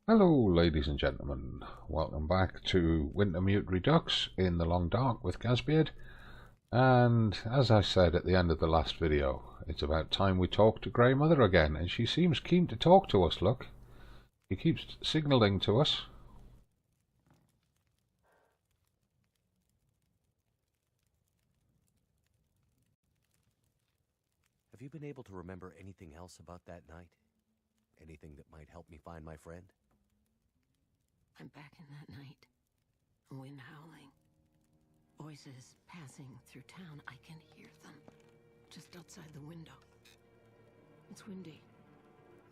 Hello ladies and gentlemen, welcome back to Wintermute Redux in the Long Dark with Gazbeard. And as I said at the end of the last video, it's about time we talk to Grey Mother again, and she seems keen to talk to us. Look, she keeps signalling to us. Have you been able to remember anything else about that night? Anything that might help me find my friend? I'm back in that night. Wind howling. Voices passing through town. I can hear them just outside the window. It's windy,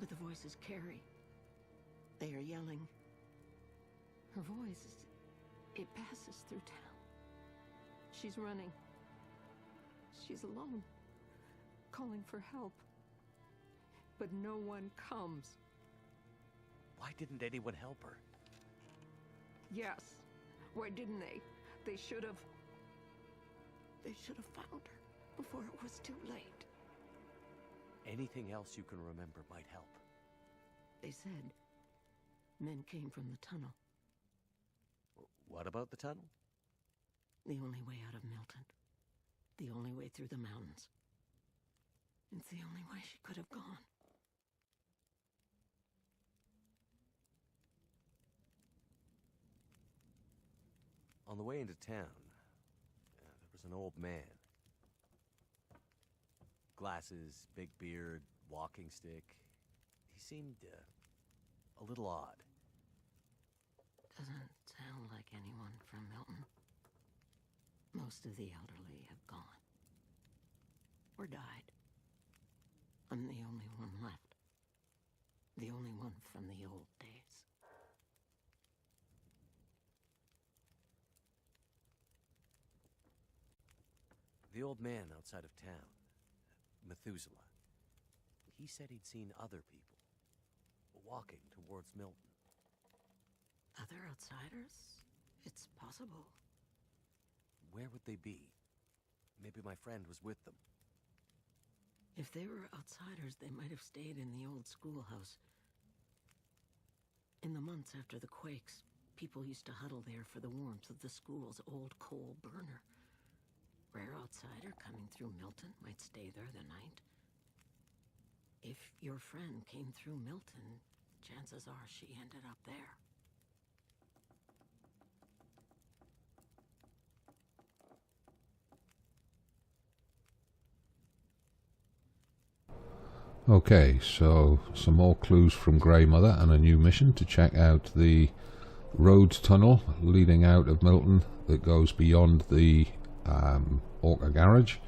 but the voices carry. They are yelling. Her voice, it passes through town. She's running. She's alone, calling for help. But no one comes. Why didn't anyone help her? Yes. Why didn't they? They should have found her before it was too late. Anything else you can remember might help. They said men came from the tunnel. What about the tunnel? The only way out of Milton. The only way through the mountains. It's the only way she could have gone. On the way into town, there was an old man. Glasses, big beard, walking stick. He seemed a little odd. Doesn't sound like anyone from Milton. Most of the elderly have gone. Or died. I'm the only one left. The only one from the old days. The old man outside of town, Methuselah, he said he'd seen other people walking towards Milton. Other outsiders? It's possible. Where would they be? Maybe my friend was with them. If they were outsiders, they might have stayed in the old schoolhouse. In the months after the quakes, people used to huddle there for the warmth of the school's old coal burner. Rare outsider coming through Milton might stay there the night. If your friend came through Milton, chances are she ended up there. Okay, so some more clues from Grey Mother and a new mission to check out the road tunnel leading out of Milton that goes beyond the Orca garage.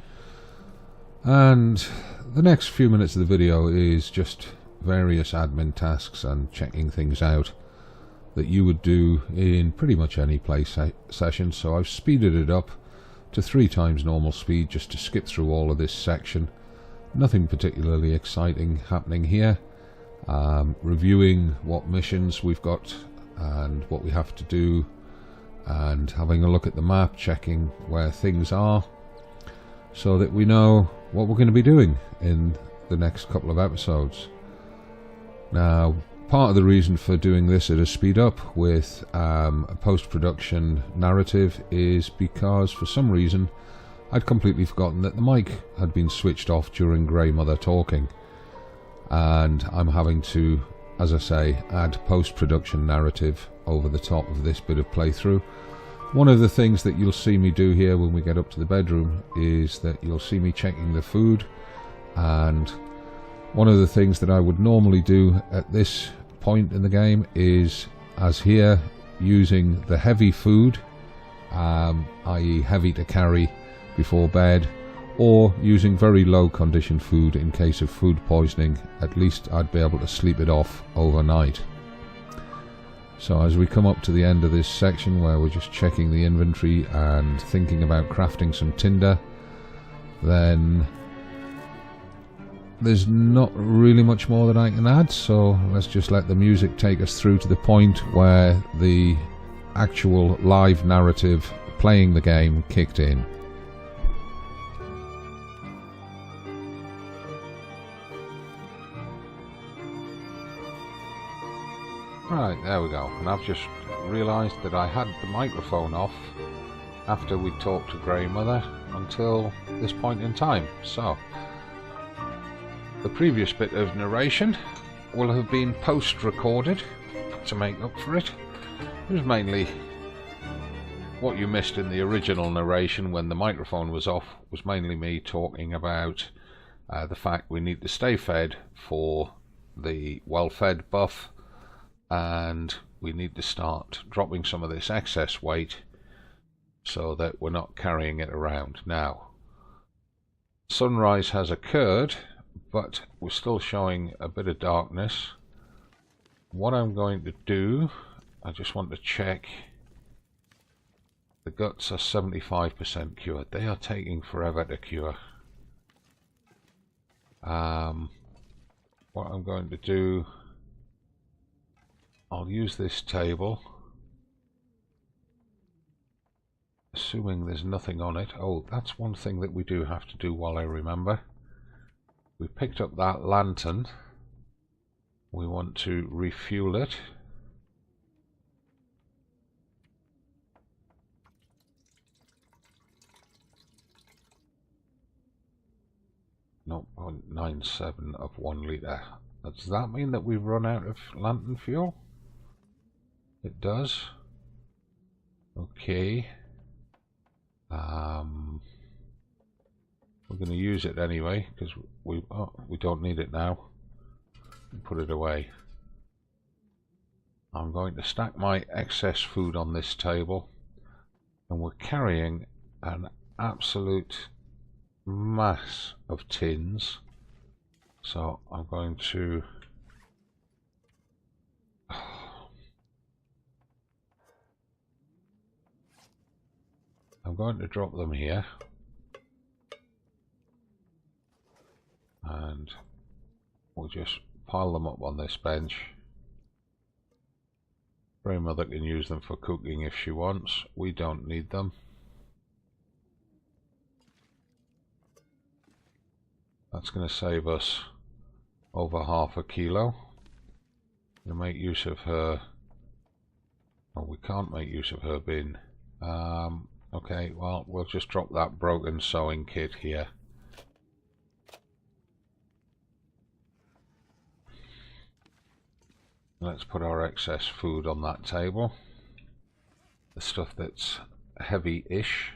And the next few minutes of the video is just various admin tasks and checking things out that you would do in pretty much any play session. So I've speeded it up to 3 times normal speed just to skip through all of this section. Nothing particularly exciting happening here. Reviewing what missions we've got and what we have to do, and having a look at the map, checking where things are, so that we know what we're going to be doing in the next couple of episodes. Now, part of the reason for doing this at a speed up with a post-production narrative is because for some reason I'd completely forgotten that the mic had been switched off during Grey Mother talking, and I'm having to, as I say, add post-production narrative over the top of this bit of playthrough. One of the things that you'll see me do here when we get up to the bedroom is that you'll see me checking the food, and one of the things that I would normally do at this point in the game is, as here, using the heavy food, i.e. heavy to carry before bed, or using very low condition food in case of food poisoning. At least I'd be able to sleep it off overnight. So as we come up to the end of this section where we're just checking the inventory and thinking about crafting some tinder, then there's not really much more that I can add, so let's just let the music take us through to the point where the actual live narrative playing the game kicked in. Right, there we go. And I've just realised that I had the microphone off after we talked to Grey Mother until this point in time. So, the previous bit of narration will have been post-recorded to make up for it. It was mainly what you missed in the original narration when the microphone was off, was mainly me talking about the fact we need to stay fed for the well-fed buff, and we need to start dropping some of this excess weight so that we're not carrying it around. Now, sunrise has occurred, but we're still showing a bit of darkness. What I'm going to do, I just want to check. The guts are 75% cured. They are taking forever to cure. What I'm going to do, I'll use this table, assuming there's nothing on it. Oh, that's one thing that we do have to do while I remember. We picked up that lantern. We want to refuel it. No, 0.97 of 1 litre. Does that mean that we've run out of lantern fuel? It does. Okay. We're going to use it anyway because we don't need it now. Put it away. I'm going to stack my excess food on this table, and we're carrying an absolute mass of tins, so I'm going to drop them here, and we'll just pile them up on this bench. Grey Mother can use them for cooking if she wants. We don't need them. That's going to save us over ½ a kilo. We'll make use of her. Oh, we can't make use of her bin. Okay, well, we'll just drop that broken sewing kit here. Let's put our excess food on that table. The stuff that's heavy-ish.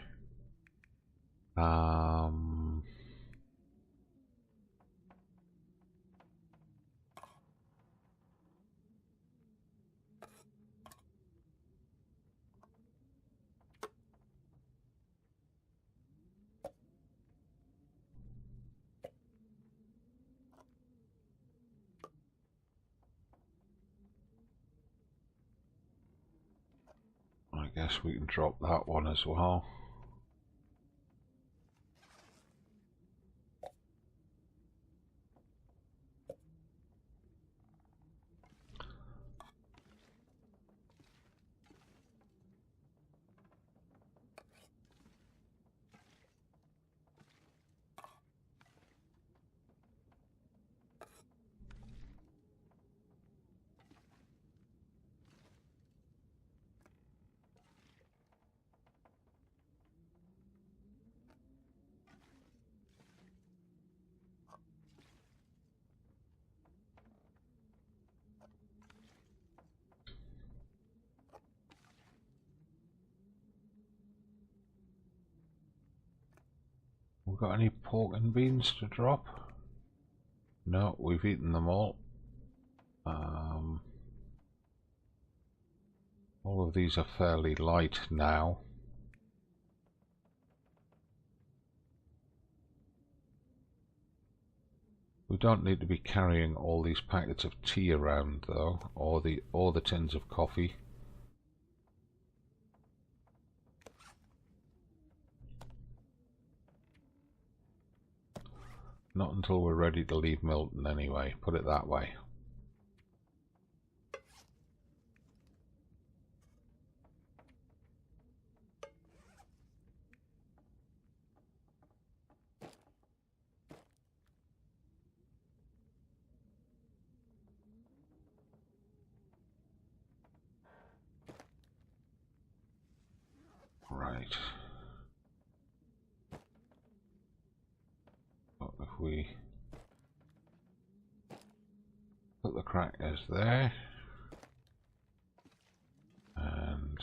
I guess we can drop that one as well. We've got any pork and beans to drop? No, we've eaten them all. All of these are fairly light now. We don't need to be carrying all these packets of tea around though, or the tins of coffee. Not until we're ready to leave Milton anyway, put it that way. Right. So if we put the crackers there, and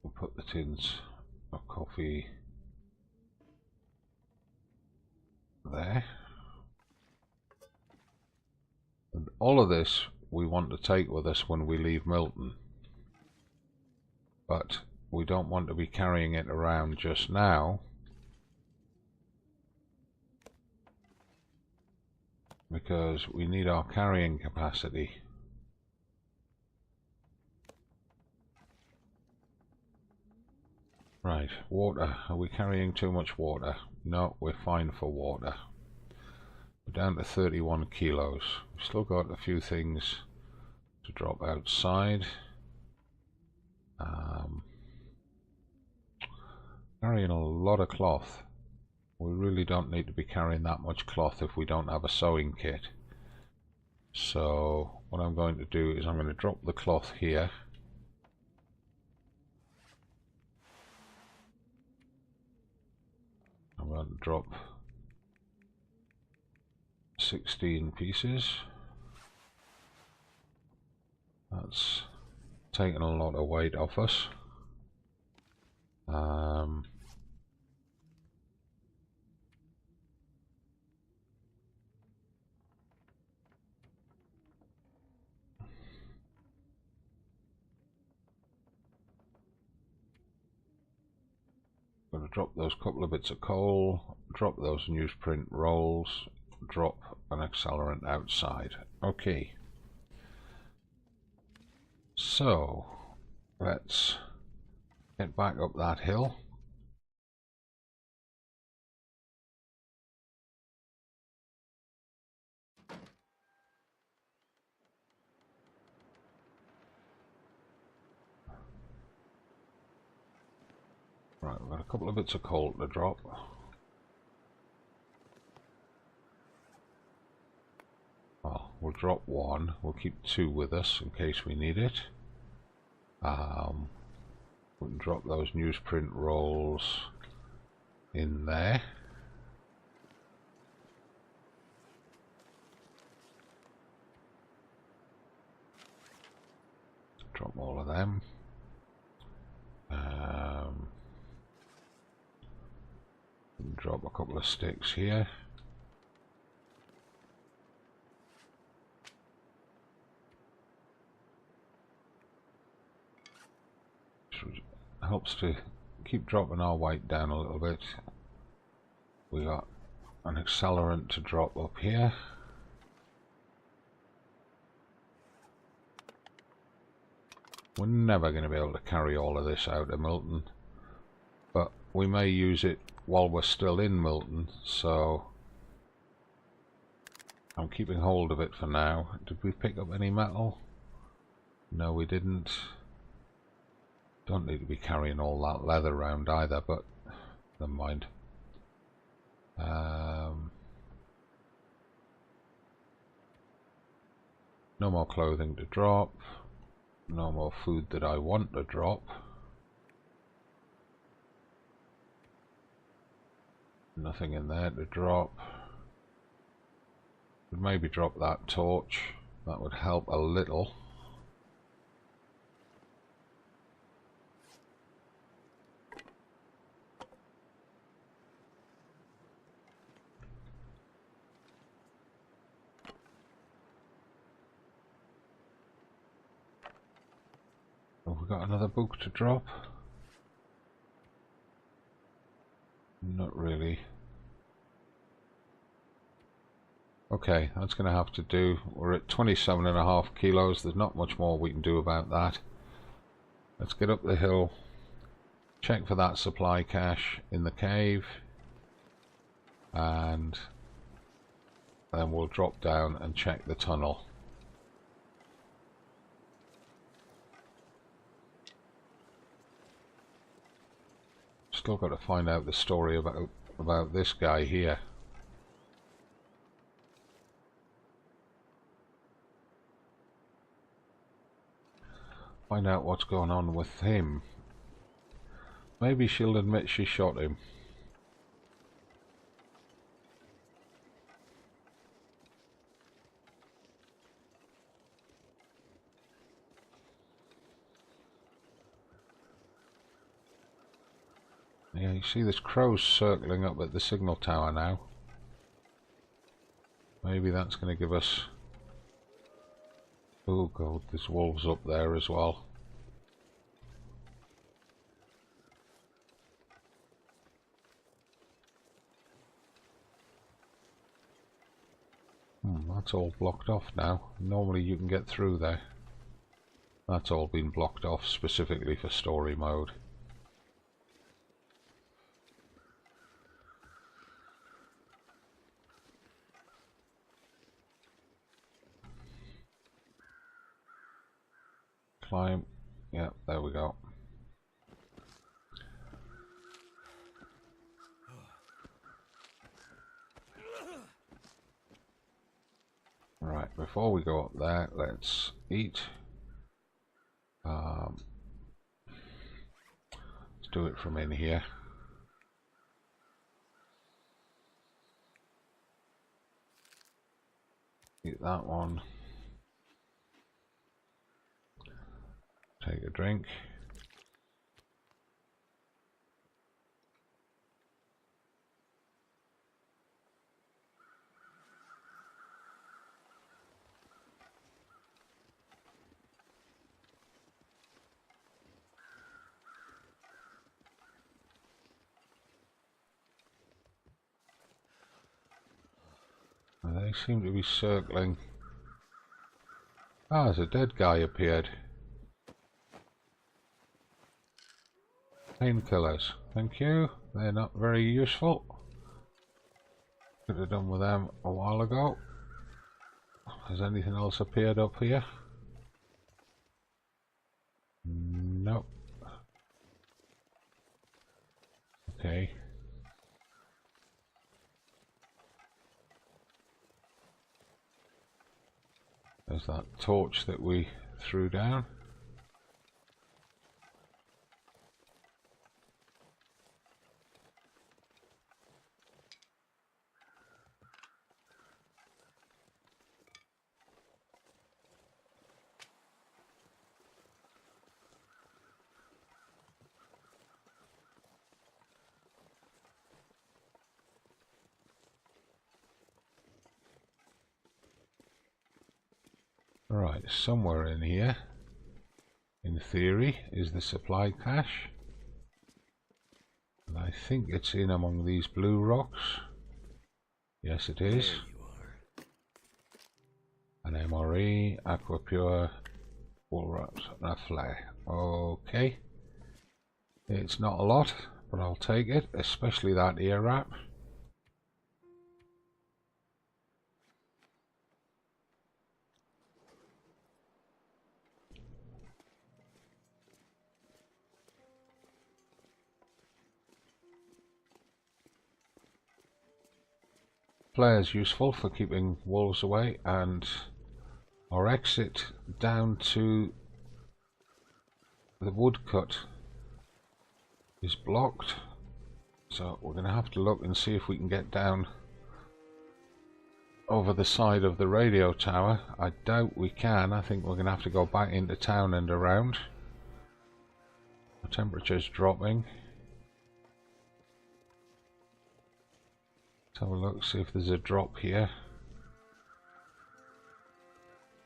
we'll put the tins of coffee there. And all of this we want to take with us when we leave Milton, but we don't want to be carrying it around just now, because we need our carrying capacity. Right, water. Are we carrying too much water? No, we're fine for water. We're down to 31 kilos. We've still got a few things to drop outside. Carrying a lot of cloth. We really don't need to be carrying that much cloth if we don't have a sewing kit. So what I'm going to do is I'm going to drop the cloth here. I'm going to drop 16 pieces. That's taking a lot of weight off us. Going to drop those couple of bits of coal, drop those newsprint rolls, drop an accelerant outside. Okay. So let's get back up that hill. Right, we've got a couple of bits of coal to drop. Well, we'll drop one. We'll keep two with us in case we need it. We can drop those newsprint rolls in there. Drop all of them. Drop a couple of sticks here. Which helps to keep dropping our weight down a little bit. We got an accelerant to drop up here. We're never going to be able to carry all of this out of Milton, but we may use it while we're still in Milton, so I'm keeping hold of it for now. Did we pick up any metal? No, we didn't. Don't need to be carrying all that leather around either, but never mind. No more clothing to drop. No more food that I want to drop. Nothing in there to drop. Could maybe drop that torch. That would help a little. Have we got another book to drop? Not really. Okay, that's going to have to do. We're at 27.5 kilos. There's not much more we can do about that. Let's get up the hill, check for that supply cache in the cave, and then we'll drop down and check the tunnel. Still got to find out the story about this guy here. Find out what's going on with him. Maybe she'll admit she shot him. Yeah, you see there's crows circling up at the signal tower now. Maybe that's going to give us... Oh god, there's wolves up there as well. That's all blocked off now. Normally you can get through there. That's all been blocked off specifically for story mode. Climb. Yeah, there we go. Right, before we go up there, let's eat. Let's do it from in here. Eat that one. Take a drink. They seem to be circling. Ah, there's a dead guy appeared. Painkillers, thank you. They're not very useful. Could have done with them a while ago. Has anything else appeared up here? Nope. Okay. There's that torch that we threw down. Right, somewhere in here, in theory, is the supply cache. And I think it's in among these blue rocks. Yes, it is. There you are. An MRE, Aqua Pure, wool wraps, and a flare. Okay. It's not a lot, but I'll take it, especially that ear wrap. Flare is useful for keeping wolves away, and our exit down to the woodcut is blocked, so we're going to have to look and see if we can get down over the side of the radio tower. I doubt we can. I think we're going to have to go back into town and around. The temperature's dropping. Let's have a look, see if there's a drop here.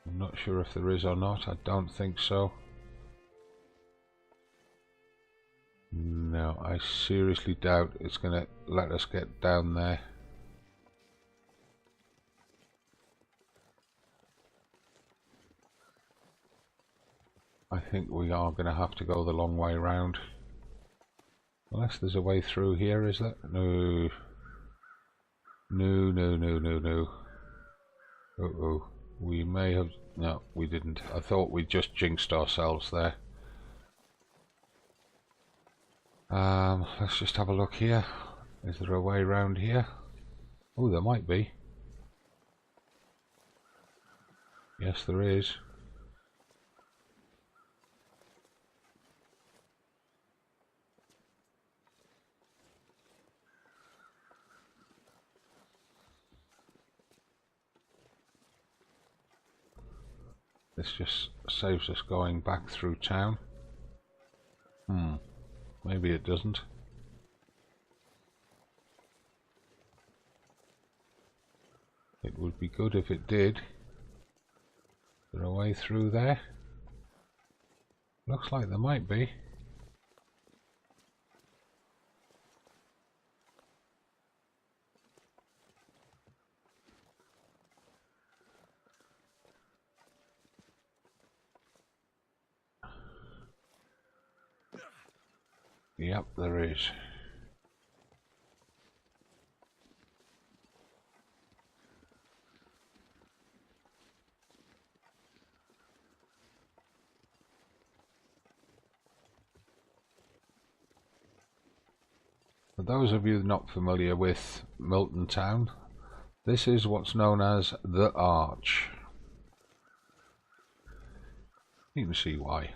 I'm not sure if there is or not. I don't think so. No, I seriously doubt it's going to let us get down there. I think we are going to have to go the long way round. Unless there's a way through here, is there? No. No, no, no, no, no. Uh-oh. We may have... No, we didn't. I thought we just jinxed ourselves there. Let's just have a look here. Is there a way around here? Oh, there might be. Yes, there is. This just saves us going back through town. Maybe it doesn't. It would be good if it did. Is there a way through there? Looks like there might be. Yep, there is. For those of you not familiar with Milton Town, this is what's known as the Arch. You can see why.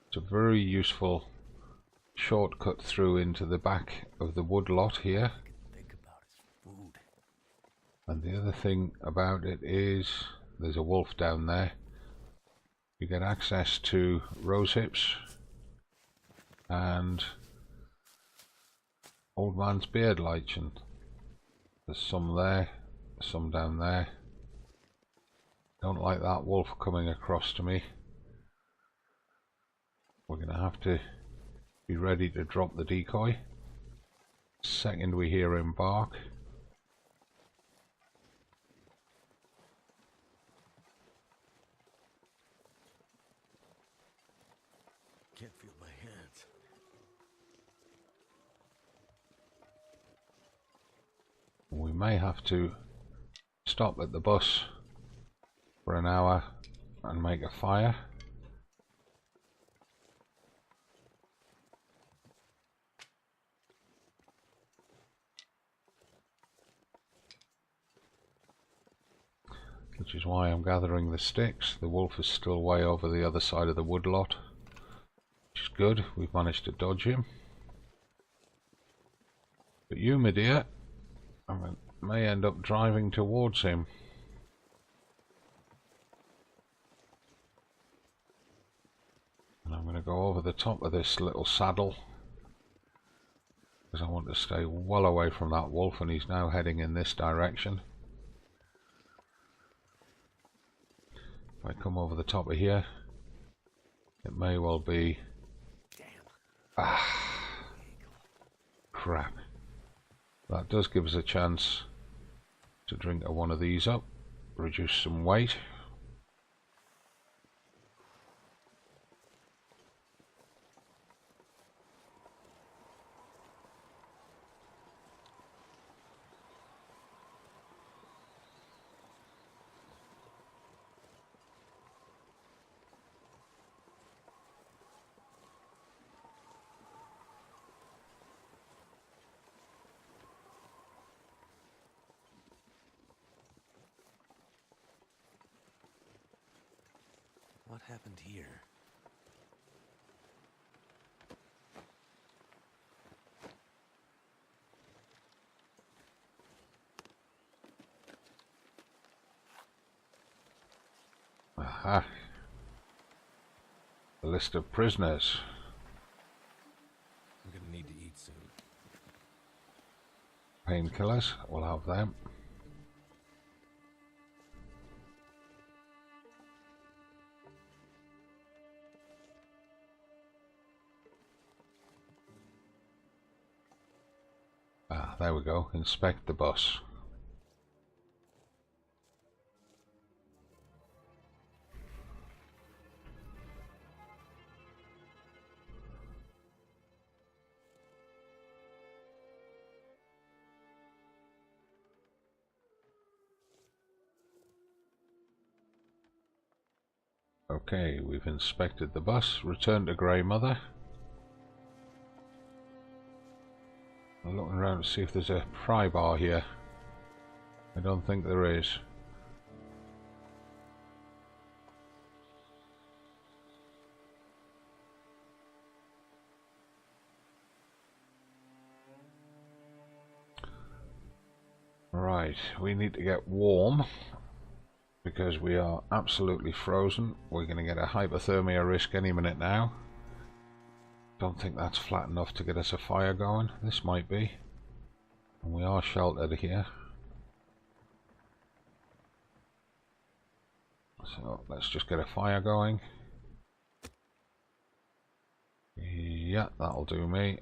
It's a very useful shortcut through into the back of the woodlot here. Think about his food. And the other thing about it is there's a wolf down there. You get access to rose hips and old man's beard lichen. There's some there, some down there. Don't like that wolf coming across to me. We're going to have to be ready to drop the decoy. Second we hear him bark. Can't feel my hands. We may have to stop at the bus for an hour and make a fire. Which is why I'm gathering the sticks. The wolf is still way over the other side of the woodlot, which is good. We've managed to dodge him. But you, my dear, I may end up driving towards him. And I'm going to go over the top of this little saddle because I want to stay well away from that wolf, and he's now heading in this direction. If I come over the top of here, it may well be... crap. That does give us a chance to drink one of these up, reduce some weight. What happened here? Aha. A list of prisoners. I'm gonna need to eat soon. Painkillers, we'll have them. Ah, there we go. Inspect the bus. Okay, we've inspected the bus. Return to Grey Mother. I'm looking around to see if there's a pry bar here. I don't think there is. Right, we need to get warm. because we are absolutely frozen. We're going to get a hypothermia risk any minute now. Don't think that's flat enough to get us a fire going. This might be. And we are sheltered here. So let's just get a fire going. Yeah, that'll do me.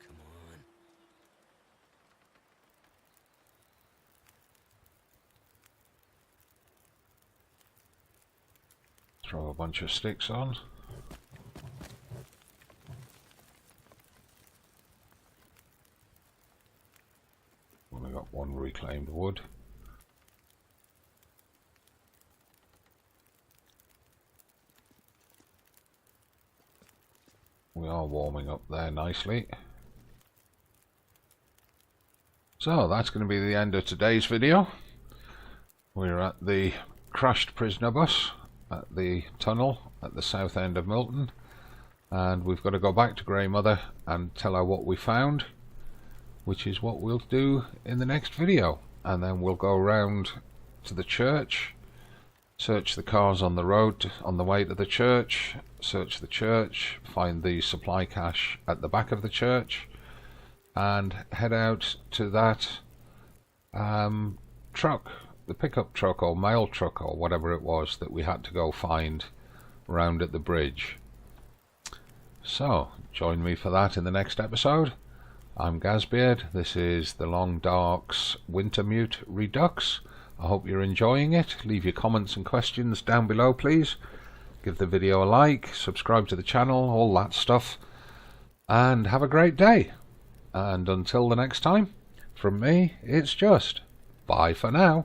Come on. Throw a bunch of sticks on. Only got one reclaimed wood. We are warming up there nicely. So that's going to be the end of today's video. We're at the crashed prisoner bus at the tunnel at the south end of Milton, and we've got to go back to Grey Mother and tell her what we found, which is what we'll do in the next video. And then we'll go around to the church, search the cars on the road on the way to the church, search the church, find the supply cache at the back of the church, and head out to that truck, the pickup truck or mail truck or whatever it was that we had to go find round at the bridge. So join me for that in the next episode. I'm Gazbeard. This is the Long Dark's Wintermute Redux. I hope you're enjoying it. Leave your comments and questions down below, please. Give the video a like, subscribe to the channel, all that stuff. And have a great day. And until the next time, from me, it's just bye for now.